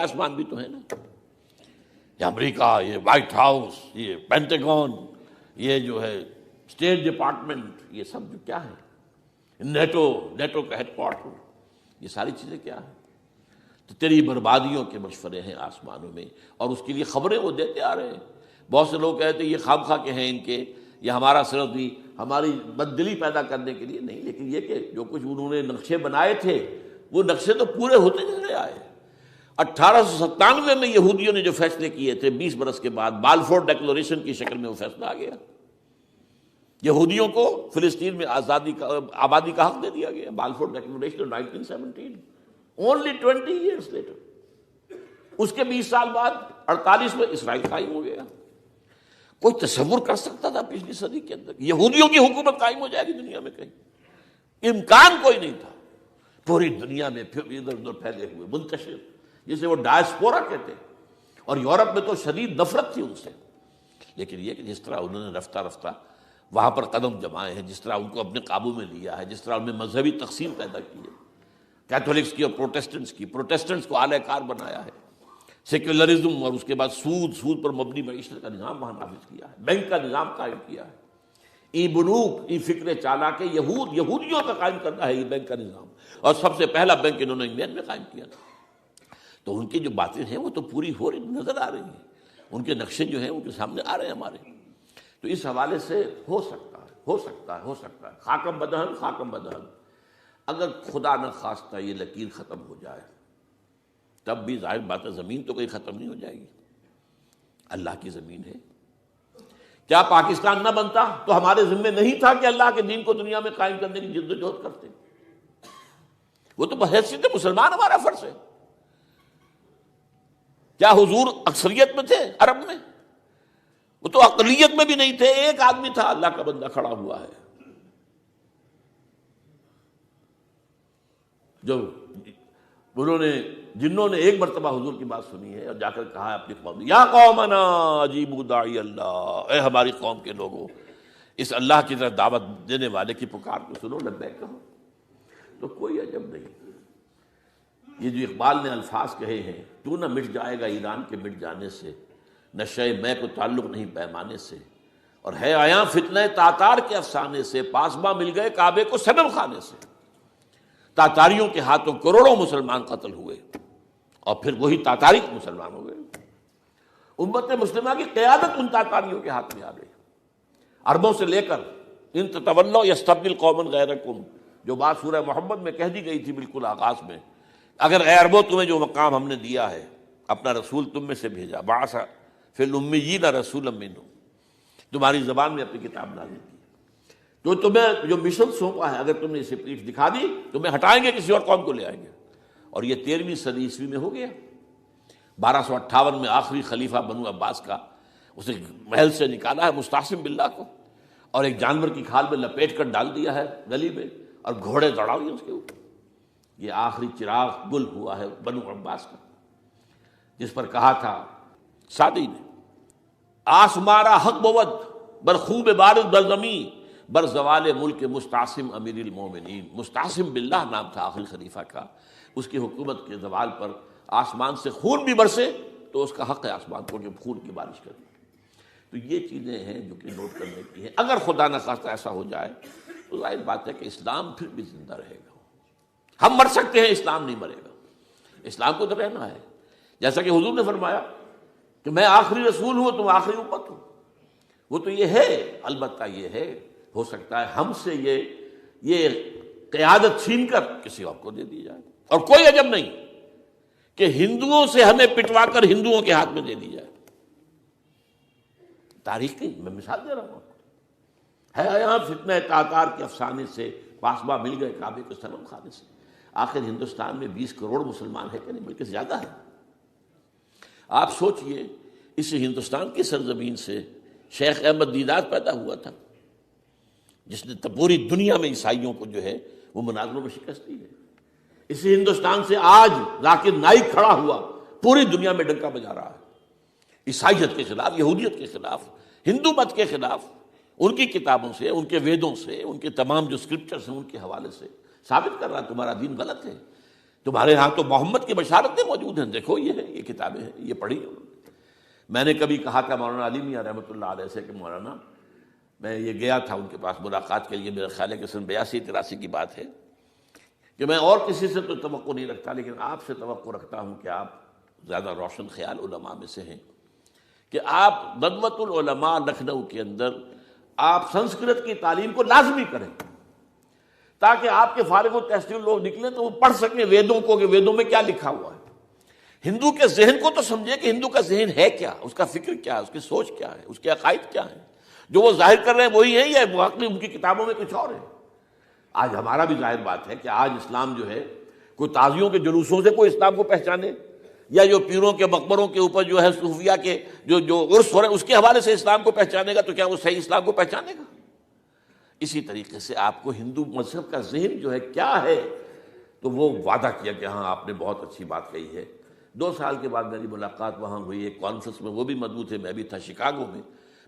آسمان بھی تو ہے نا، یہ امریکہ، یہ وائٹ ہاؤس، یہ پینٹاگون، یہ جو ہے اسٹیٹ ڈپارٹمنٹ، یہ سب جو کیا ہے، نیٹو کا ہیڈ کوارٹر، یہ ساری چیزیں کیا ہیں؟ تو تیری بربادیوں کے مشورے ہیں آسمانوں میں، اور اس کے لیے خبریں وہ دیتے آ رہے ہیں۔ بہت سے لوگ کہتے ہیں یہ خام خواہ کے ہیں ان کے، یہ ہمارا صرف بھی ہماری بددلی پیدا کرنے کے لیے نہیں، لیکن یہ کہ جو کچھ انہوں نے نقشے بنائے تھے وہ نقشے تو پورے ہوتے چلے آئے۔ 1897 میں یہودیوں نے جو فیصلے کیے تھے، 20 برس کے بعد بالفور ڈیکلریشن کی شکل میں وہ فیصلہ آ گیا، یہودیوں کو فلسطین میں آبادی کا حق دے دیا گیا، Balfour declaration 1917، only 20 years later۔ اس کے 20 سال بعد 48 میں اسرائیل قائم ہو گیا۔ کوئی تصور کر سکتا تھا پچھلی صدی کے اندر یہودیوں کی حکومت قائم ہو جائے گی دنیا میں؟ کہیں امکان کوئی نہیں تھا۔ پوری دنیا میں پھر ادھر ادھر پھیلے ہوئے، منتشر، جسے وہ ڈائسپورا کہتے ہیں، اور یورپ میں تو شدید نفرت تھی ان سے۔ لیکن یہ کہ جس طرح انہوں نے رفتہ رفتہ وہاں پر قدم جمائے ہیں، جس طرح ان کو اپنے قابو میں لیا ہے، جس طرح ان میں مذہبی تقسیم پیدا کی ہے، کیتھولکس کی اور پروٹیسٹنٹس کو اعلی کار بنایا ہے، سیکولرزم اور اس کے بعد سود پر مبنی معیشت کا نظام وہاں نافذ کیا ہے، بینک کا نظام قائم کیا ہے، ای بنوک، ای فکر چالاک یہودیوں کا قائم کرنا ہے یہ بینک کا نظام، اور سب سے پہلا بینک انہوں نے انگلینڈ میں قائم کیا تھا۔ تو ان کی جو باتیں ہیں وہ تو پوری ہو رہی نظر آ رہی ہیں، ان کے نقشے جو ہیں ان کے سامنے آ رہے ہیں ہمارے۔ تو اس حوالے سے ہو سکتا ہے خاکم بدہن، اگر خدا نہ خواستہ یہ لکیر ختم ہو جائے، تب بھی ظاہر بات ہے زمین تو کوئی ختم نہیں ہو جائے گی، اللہ کی زمین ہے۔ کیا پاکستان نہ بنتا تو ہمارے ذمے نہیں تھا کہ اللہ کے دین کو دنیا میں قائم کرنے کی جد و جہد کرتے؟ وہ تو بحیثیت مسلمان ہمارا فرض ہے۔ کیا حضور اکثریت میں تھے عرب میں؟ وہ تو اقلیت میں بھی نہیں تھے، ایک آدمی تھا اللہ کا بندہ کھڑا ہوا ہے، جو جنہوں نے ایک مرتبہ حضور کی بات سنی ہے اور جا کر کہا ہے اپنی قوم، یا قومنا اجیبوا داعی اللہ، اے ہماری قوم کے لوگوں، اس اللہ کی طرف دعوت دینے والے کی پکار کو سنو، لبیک کہو۔ تو کوئی عجب نہیں، یہ جو اقبال نے الفاظ کہے ہیں، تو نہ مٹ جائے گا ایران کے مٹ جانے سے، نشے میں کو تعلق نہیں پیمانے سے، اور ہے آیا فتنہ تاتار کے افسانے سے، پاسباں مل گئے کعبے کو صنم خانے سے۔ تاتاریوں کے ہاتھوں کروڑوں مسلمان قتل ہوئے، اور پھر وہی تاتاری مسلمان ہو گئے۔ امت مسلمہ کی قیادت ان تاتاریوں کے ہاتھ میں آ گئی، عربوں سے لے کر ان تتولوا یستبدل قوما غیرکم، جو بات سورہ محمد میں کہہ دی گئی تھی بالکل آغاز میں، اگر اے عربوں تمہیں جو مقام ہم نے دیا ہے، اپنا رسول تم میں سے بھیجا، بعث فی الامیین رسولا منہم، تمہاری زبان میں اپنی کتاب نازل کی، تو تمہیں جو مشن سونپا ہے، اگر تم نے اسے پیٹھ دکھا دی تمہیں ہٹائیں گے، کسی اور قوم کو لے آئیں گے۔ اور یہ 13ویں صدی عیسوی میں ہو گیا۔ 1258 میں آخری خلیفہ بنو عباس کا اسے محل سے نکالا ہے مستعصم باللہ کو، اور ایک جانور کی کھال میں لپیٹ کر ڈال دیا ہے گلی میں، اور گھوڑے دوڑا دیے اس کے اوپر۔ یہ آخری چراغ گل ہوا ہے بنو عباس کا، جس پر کہا تھا سعدی نے، آسمارا حق بود بر خوب بارد بر زمین بر زوال ملک مستعصم امیر المومنین۔ مستعصم باللہ نام تھا آخری خلیفہ کا، اس کی حکومت کے زوال پر آسمان سے خون بھی برسے تو اس کا حق ہے آسمان کو کہ خون کی بارش کرے۔ تو یہ چیزیں ہیں جو کہ نوٹ کرنے کی ہیں۔ اگر خدا نہ خواستہ ایسا ہو جائے تو ظاہر بات ہے کہ اسلام پھر بھی زندہ رہے گا۔ ہم مر سکتے ہیں، اسلام نہیں مرے گا، اسلام کو تو رہنا ہے۔ جیسا کہ حضور نے فرمایا کہ میں آخری رسول ہوں، تم آخری امت ہو، وہ تو یہ ہے، البتہ یہ ہے ہو سکتا ہے ہم سے یہ قیادت چھین کر کسی اور کو دے دی جائے، اور کوئی عجب نہیں کہ ہندوؤں سے ہمیں پٹوا کر ہندوؤں کے ہاتھ میں دے دی جائے۔ تاریخ کی میں مثال دے رہا ہوں، ہے یہاں فتنہ تاتار کے افسانے سے، پاسباں مل گئے کعبے کو صنم خانے سے۔ آخر ہندوستان میں 20 کروڑ مسلمان ہے کہ نہیں، بلکہ زیادہ ہے۔ آپ سوچئے اس ہندوستان کی سرزمین سے شیخ احمد دیدات پیدا ہوا تھا، جس نے پوری دنیا میں عیسائیوں کو جو ہے وہ مناظروں میں شکست دی ہے۔ اسی ہندوستان سے آج ذاکر نائک کھڑا ہوا، پوری دنیا میں ڈنکا بجا رہا ہے، عیسائیت کے خلاف، یہودیت کے خلاف، ہندو مت کے خلاف۔ ان کی کتابوں سے، ان کے ویدوں سے، ان کے تمام جو اسکرپچرز ہیں ان کے حوالے سے ثابت کر رہا ہے تمہارا دین غلط ہے۔ تمہارے ہاں تو محمد کی بشارتیں موجود ہیں، دیکھو یہ ہے، یہ کتابیں ہیں، یہ پڑھی ہیں۔ میں نے کبھی کہا تھا مولانا علی میاں رحمۃ اللہ علیہ سے کہ مولانا، میں یہ گیا تھا ان کے پاس ملاقات کے لیے، میرا خیال ہے کہ سن 82-83 کی بات ہے، کہ میں اور کسی سے تو توقع نہیں رکھتا لیکن آپ سے توقع رکھتا ہوں کہ آپ زیادہ روشن خیال علماء میں سے ہیں، کہ آپ ندوۃ العلماء لکھنؤ کے اندر آپ سنسکرت کی تعلیم کو لازمی کریں، تاکہ آپ کے فارغ التحصیل لوگ نکلیں تو وہ پڑھ سکیں ویدوں کو کہ ویدوں میں کیا لکھا ہوا ہے، ہندو کے ذہن کو تو سمجھے کہ ہندو کا ذہن ہے کیا، اس کا فکر کیا ہے، اس کی سوچ کیا ہے، اس کے عقائد کیا ہیں، جو وہ ظاہر کر رہے ہیں وہی ہیں یا واقعی ان کی کتابوں میں کچھ اور ہے۔ آج ہمارا بھی ظاہر بات ہے کہ آج اسلام جو ہے، کوئی تازیوں کے جلوسوں سے کوئی اسلام کو پہچانے، یا جو پیروں کے مقبروں کے اوپر جو ہے صوفیہ کے جو عرس ہو رہے ہیں اس کے حوالے سے اسلام کو پہچانے گا تو کیا وہ صحیح اسلام کو پہچانے گا؟ اسی طریقے سے آپ کو ہندو مذہب کا ذہن جو ہے کیا ہے، تو وہ وعدہ کیا کہ ہاں آپ نے بہت اچھی بات کہی ہے۔ 2 سال کے بعد میری ملاقات وہاں ہوئی ایک کانفرنس میں، وہ بھی مضبوط ہے، میں بھی تھا شکاگو میں۔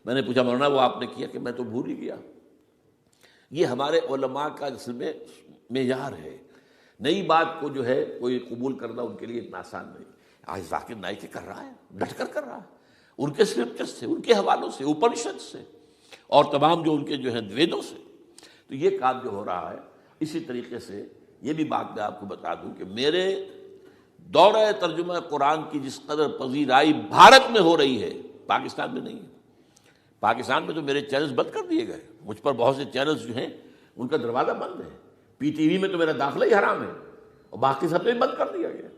میں نے پوچھا مولانا وہ آپ نے کیا؟ کہ میں تو بھول ہی گیا۔ یہ ہمارے علماء کا اصل میں معیار ہے، نئی بات کو جو ہے کوئی قبول کرنا ان کے لیے اتنا آسان نہیں۔ آج ذاکر نائک کر رہا ہے، ڈٹ کر کر رہا ہے، ان کے اسکرپچر سے، ان کے حوالوں سے، اپنشد سے، اور تمام جو ان کے جو ہیں ویدوں سے، تو یہ کام جو ہو رہا ہے۔ اسی طریقے سے یہ بھی بات میں آپ کو بتا دوں کہ میرے دورہ ترجمہ قرآن کی جس قدر پذیرائی بھارت میں ہو رہی ہے، پاکستان میں نہیں ہے۔ پاکستان میں تو میرے چینلز بند کر دیے گئے، مجھ پر بہت سے چینلز جو ہیں ان کا دروازہ بند ہے، پی ٹی وی میں تو میرا داخلہ ہی حرام ہے، اور باقی سب نے بند کر دیا گیا۔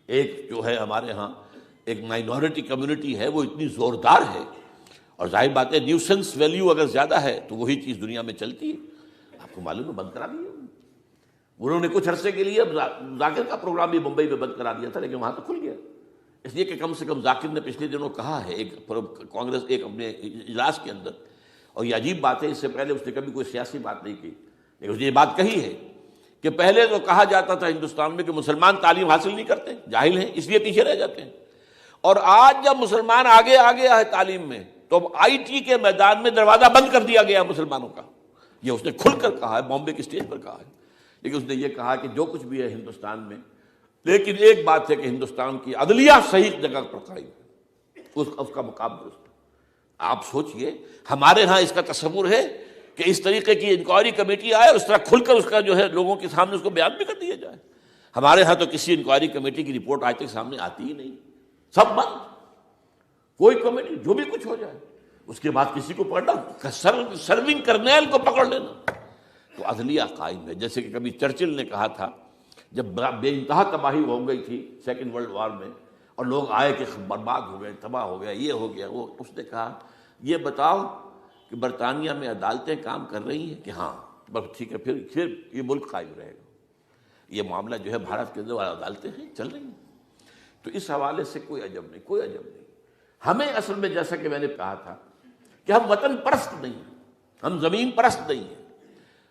ایک جو ہے ہمارے ہاں ایک مائنورٹی کمیونٹی ہے، وہ اتنی زوردار ہے، اور ظاہر بات ہے نیوسنس ویلیو اگر زیادہ ہے تو وہی چیز دنیا میں چلتی ہے۔ آپ کو معلوم ہے بند کرا دیا انہوں نے کچھ عرصے کے لیے، ذاکر کا پروگرام بھی ممبئی میں بند کرا دیا تھا لیکن وہاں تو کھل گیا، اس لیے کہ کم سے کم ذاکر نے پچھلے دنوں کہا ہے ایک کانگریس ایک اپنے اجلاس کے اندر، اور یہ عجیب بات ہے، اس سے پہلے اس نے کبھی کوئی سیاسی بات نہیں کی، لیکن اس نے یہ بات کہی ہے کہ پہلے تو کہا جاتا تھا ہندوستان میں کہ مسلمان تعلیم حاصل نہیں کرتے، جاہل ہیں، اس لیے پیچھے رہ جاتے ہیں، اور آج جب مسلمان آگے آ گیا ہے تعلیم میں تو اب آئی ٹی کے میدان میں دروازہ بند کر دیا گیا مسلمانوں کا۔ یہ اس نے کھل کر کہا ہے، بامبے کی اسٹیج پر کہا ہے، لیکن اس نے یہ کہا کہ جو کچھ بھی ہے ہندوستان میں، لیکن ایک بات ہے کہ ہندوستان کی عدلیہ صحیح جگہ پر قائم ہے، اس کا مقام درست ہے۔ آپ سوچئے ہمارے ہاں اس کا تصور ہے کہ اس طریقے کی انکوائری کمیٹی آئے اور اس طرح کھل کر اس کا جو ہے لوگوں کے سامنے اس کو بیان بھی کر دیا جائے۔ ہمارے ہاں تو کسی انکوائری کمیٹی کی رپورٹ آج تک سامنے آتی ہی نہیں، سب بند، کوئی کمیٹی جو بھی کچھ ہو جائے، اس کے بعد کسی کو پکڑنا، سرونگ کرنیل کو پکڑ لینا، تو عدلیہ قائم ہے۔ جیسے کہ کبھی چرچل نے کہا تھا جب بے انتہا تباہی ہو گئی تھی سیکنڈ ورلڈ وار میں، اور لوگ آئے کہ برباد ہو گئے، تباہ ہو گیا، یہ ہو گیا وہ، اس نے کہا یہ بتاؤ کہ برطانیہ میں عدالتیں کام کر رہی ہیں کہ ہاں، بس ٹھیک ہے، پھر یہ ملک قائم رہے گا۔ یہ معاملہ جو ہے بھارت کے اندر عدالتیں ہیں چل رہی ہیں، تو اس حوالے سے کوئی عجب نہیں، کوئی عجب نہیں۔ ہمیں اصل میں جیسا کہ میں نے کہا تھا کہ ہم وطن پرست نہیں ہیں، ہم زمین پرست نہیں ہیں،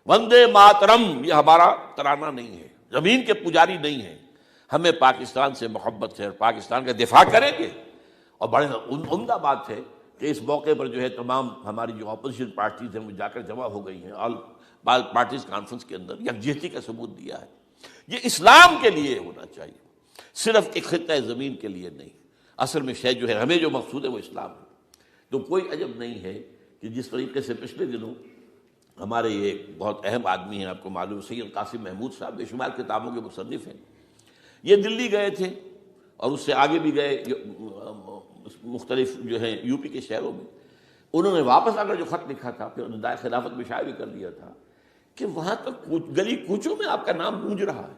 وندے ماترم یہ ہمارا ترانہ نہیں ہے، زمین کے پجاری نہیں ہیں، ہمیں پاکستان سے محبت ہے اور پاکستان کا دفاع کریں گے۔ اور بڑے عمدہ بات ہے کہ اس موقع پر جو ہے تمام ہماری جو اپوزیشن پارٹیز ہیں وہ جا کر جمع ہو گئی ہیں، آل پارٹیز کانفرنس کے اندر یکجہتی کا ثبوت دیا ہے۔ یہ اسلام کے لیے ہونا چاہیے، صرف ایک خطہ زمین کے لیے نہیں۔ اصل میں شے جو ہے ہمیں جو مقصود ہے وہ اسلام ہے۔ تو کوئی عجب نہیں ہے کہ جس طریقے سے پچھلے دنوں ہمارے یہ بہت اہم آدمی ہیں، آپ کو معلوم، سید قاسم محمود صاحب بے شمار کتابوں کے مصنف ہیں، یہ دلی گئے تھے اور اس سے آگے بھی گئے مختلف جو ہیں یو پی کے شہروں میں۔ انہوں نے واپس آ کر جو خط لکھا تھا، پھر ندائے خلافت میں شائع بھی کر دیا تھا کہ وہاں تک گلی کوچوں میں آپ کا نام گونج رہا ہے،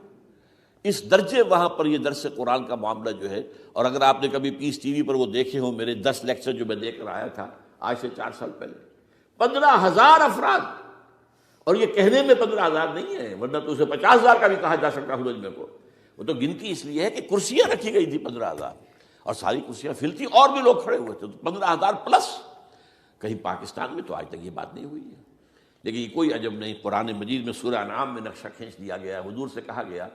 اس درجے وہاں پر یہ درس قرآن کا معاملہ جو ہے۔ اور اگر آپ نے کبھی پیس ٹی وی پر وہ دیکھے ہوں میرے 10 لیکچر جو میں دے کر آیا تھا آج سے 4 سال پہلے، 15,000 افراد، اور یہ کہنے میں 15,000 نہیں ہے، ورنہ تو اسے 50,000 کا بھی کہا جا سکتا ہے مجمع کو، وہ تو گنتی اس لیے ہے کہ کرسیاں رکھی گئی تھی 15,000، اور ساری کرسیاں فل تھی اور بھی لوگ کھڑے ہوئے تھے، 15,000 پلس۔ کہیں پاکستان میں تو آج تک یہ بات نہیں ہوئی ہے، لیکن یہ کوئی عجب نہیں۔ قرآن مجید میں سورہ انعام میں نقشہ کھینچ دیا گیا ہے، حضور سے کہا گیا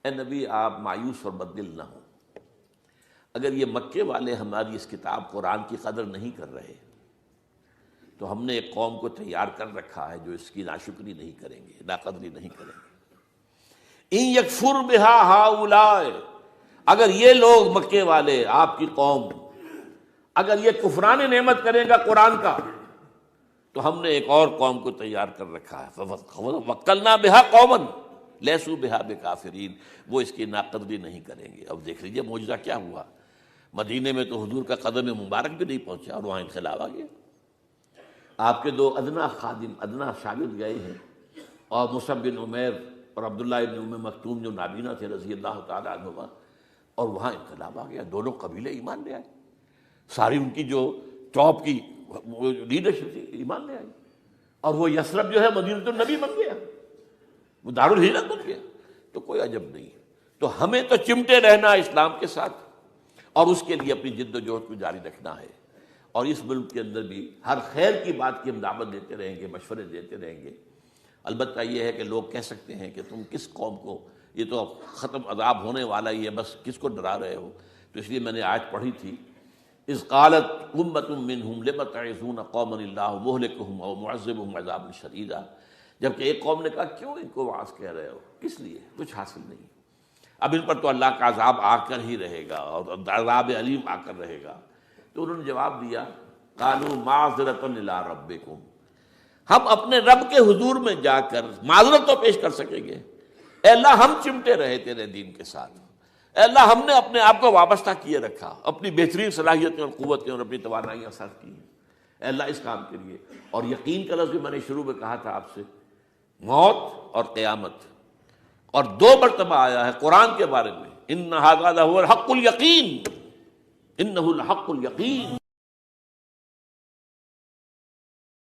اے نبی آپ مایوس اور بددل نہ ہوں، اگر یہ مکے والے ہماری اس کتاب قرآن کی قدر نہیں کر رہے تو ہم نے ایک قوم کو تیار کر رکھا ہے جو اس کی ناشکری نہیں کریں گے، ناقدری نہیں کریں گے۔ ان یکفر بہا ہؤلاء، اگر یہ لوگ مکے والے آپ کی قوم اگر یہ کفران نعمت کرے گا قرآن کا، تو ہم نے ایک اور قوم کو تیار کر رکھا ہے، وَوَكَّلْنَا بِهَا قَوْمًا لَيْسُوا بِهَا بِكَافِرِينَ، وہ اس کی ناقدری نہیں کریں گے۔ اب دیکھ لیجئے معجزہ کیا ہوا، مدینے میں تو حضور کا قدم مبارک بھی نہیں پہنچا اور وہاں انقلاب آ گیا۔ آپ کے دو ادنا خادم، ادنا شاگرد گئے ہیں، اور مصعب بن عمیر اور عبداللہ ابن ام مکتوم جو نابینا تھے رضی اللہ تعالیٰ عنہما، اور وہاں انقلاب آ گیا، دونوں قبیلے ایمان لے آئے، ساری ان کی جو ٹاپ کی لیڈرشپ تھی ایمان لے آئی، اور وہ یثرب جو ہے مدینۃ النبی بن گیا، وہ دارالہجرت بن گیا۔ تو کوئی عجب نہیں، تو ہمیں تو چمٹے رہنا اسلام کے ساتھ، اور اس کے لیے اپنی جد و جہد کو جاری رکھنا ہے، اور اس ملک کے اندر بھی ہر خیر کی بات کی ہم دعوت دیتے رہیں گے، مشورے دیتے رہیں گے۔ البتہ یہ ہے کہ لوگ کہہ سکتے ہیں کہ تم کس قوم کو، یہ تو ختم عذاب ہونے والا ہی ہے، بس کس کو ڈرا رہے ہو؟ تو اس لیے میں نے آیت پڑھی تھی، اذ قالت امۃ منہم لم تعظون قوما اللہ مہلکہم او معذبہم عذابا شدیدا، جبکہ ایک قوم نے کہا کیوں ان کو وعظ کہہ رہے ہو، کس لیے، کچھ حاصل نہیں، اب ان پر تو اللہ کا عذاب آ کر ہی رہے گا اور عذاب علیم آ کر رہے گا۔ تو انہوں نے جواب دیا، قالوا معذرۃ الی ربکم، ہم اپنے رب کے حضور میں جا کر معذرت تو پیش کر سکیں گے، اے اللہ ہم چمٹے رہے تیرے دین کے ساتھ، اے اللہ ہم نے اپنے آپ کو وابستہ کیے رکھا، اپنی بہترین صلاحیتیں اور قوتیں اور اپنی توانائیاں صرف کی ہیں، اے اللہ اس کام کے لیے۔ اور یقین کا لفظ بھی میں نے شروع میں کہا تھا آپ سے، موت اور قیامت، اور دو مرتبہ آیا ہے قرآن کے بارے میں، ان ھذا لھو الحق الیقین، انہ الحق الیقین۔